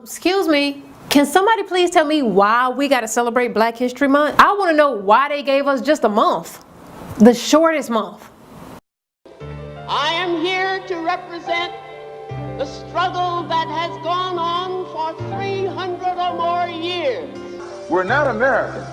Excuse me, can somebody please tell me why we gotta celebrate Black History Month? I wanna know why they gave us just a month, the shortest month. I am here to represent the struggle that has gone on for 300 or more years. We're not Americans.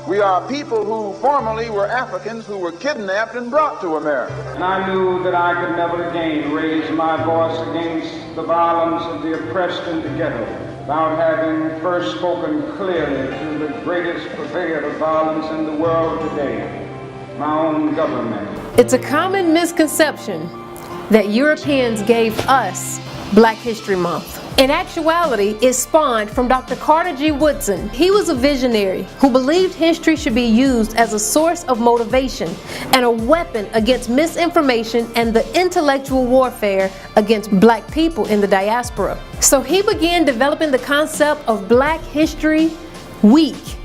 We are people who formerly were Africans who were kidnapped and brought to America. And I knew that I could never again raise my voice against the violence of the oppressed in the ghetto without having first spoken clearly to the greatest purveyor of violence in the world today, my own government. It's a common misconception that Europeans gave us Black History Month. In actuality, it spawned from Dr. Carter G. Woodson. He was a visionary who believed history should be used as a source of motivation and a weapon against misinformation and the intellectual warfare against Black people in the diaspora. So he began developing the concept of Black History Week.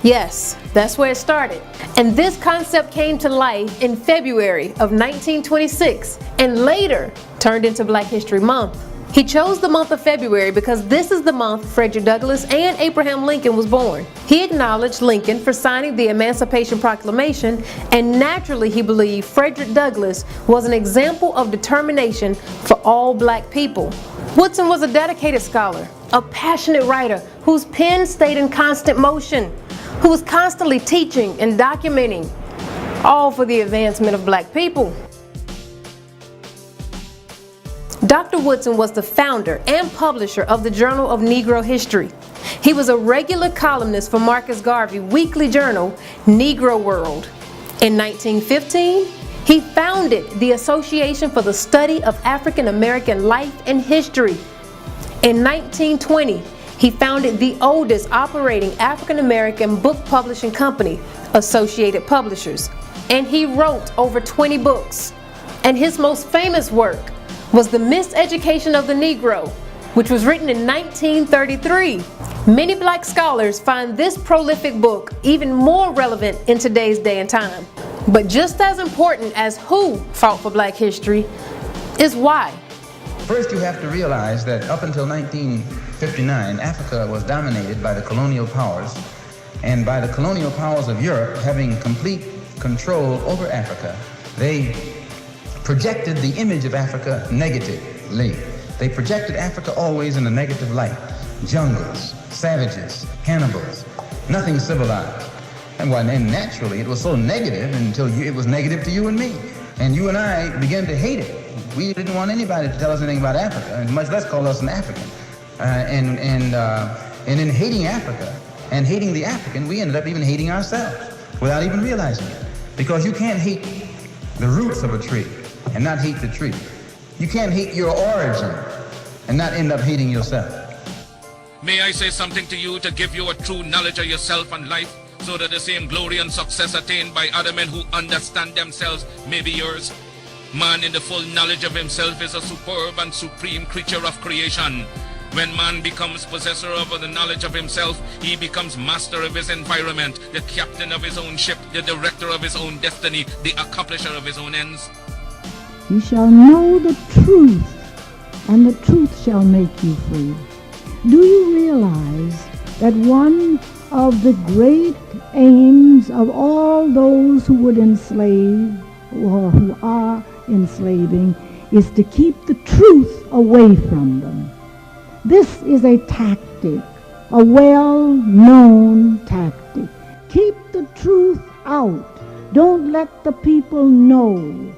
Yes, that's where it started. And this concept came to life in February of 1926 and later turned into Black History Month. He chose the month of February because this is the month Frederick Douglass and Abraham Lincoln was born. He acknowledged Lincoln for signing the Emancipation Proclamation, and naturally he believed Frederick Douglass was an example of determination for all Black people. Woodson was a dedicated scholar, a passionate writer whose pen stayed in constant motion, who was constantly teaching and documenting, all for the advancement of Black people. Dr. Woodson was the founder and publisher of the Journal of Negro History. He was a regular columnist for Marcus Garvey's weekly journal, Negro World. In 1915, he founded the Association for the Study of African American Life and History. In 1920, he founded the oldest operating African American book publishing company, Associated Publishers, and he wrote over 20 books. And his most famous work was The Miseducation of the Negro, which was written in 1933. Many Black scholars find this prolific book even more relevant in today's day and time. But just as important as who fought for Black history is why. First, you have to realize that up until 1959, Africa was dominated by the colonial powers, and by the colonial powers of Europe having complete control over Africa, they projected the image of Africa negatively. They projected Africa always in a negative light. Jungles, savages, cannibals, nothing civilized. And naturally it was so negative until it was negative to you and me. And you and I began to hate it. We didn't want anybody to tell us anything about Africa, and much less call us an African. And in hating Africa and hating the African, we ended up even hating ourselves without even realizing it. Because you can't hate the roots of a tree and not hate the tree. You can't hate your origin and not end up hating yourself. May I say something to you to give you a true knowledge of yourself and life, so that the same glory and success attained by other men who understand themselves may be yours? Man in the full knowledge of himself is a superb and supreme creature of creation. When man becomes possessor of the knowledge of himself, he becomes master of his environment, the captain of his own ship, the director of his own destiny, the accomplisher of his own ends. You shall know the truth, and the truth shall make you free. Do you realize that one of the great aims of all those who would enslave or who are enslaving is to keep the truth away from them? This is a tactic, a well-known tactic. Keep the truth out. Don't let the people know.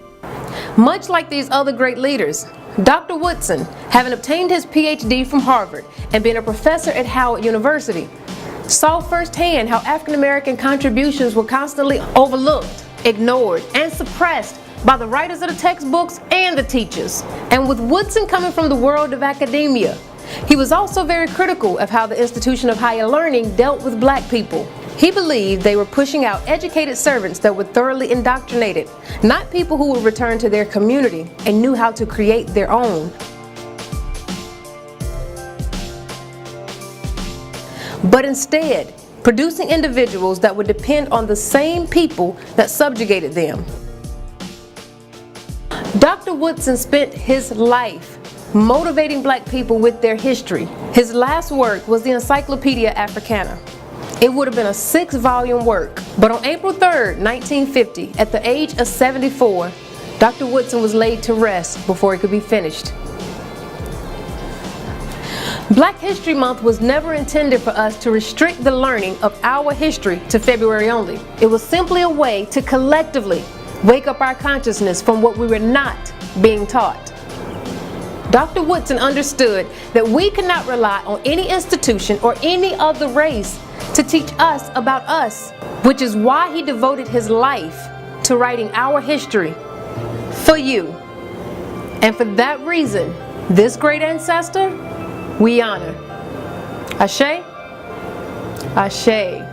Much like these other great leaders, Dr. Woodson, having obtained his PhD from Harvard and being a professor at Howard University, saw firsthand how African American contributions were constantly overlooked, ignored, and suppressed by the writers of the textbooks and the teachers. And with Woodson coming from the world of academia, he was also very critical of how the institution of higher learning dealt with Black people. He believed they were pushing out educated servants that were thoroughly indoctrinated, not people who would return to their community and knew how to create their own. But instead, producing individuals that would depend on the same people that subjugated them. Dr. Woodson spent his life motivating black people with their history. His last work was the Encyclopedia Africana. It would have been a 6-volume work, but on April 3rd, 1950, at the age of 74, Dr. Woodson was laid to rest before it could be finished. Black History Month was never intended for us to restrict the learning of our history to February only. It was simply a way to collectively wake up our consciousness from what we were not being taught. Dr. Woodson understood that we could not rely on any institution or any other race to teach us about us, which is why he devoted his life to writing our history for you. And for that reason, this great ancestor, we honor. Ashe, Ashe.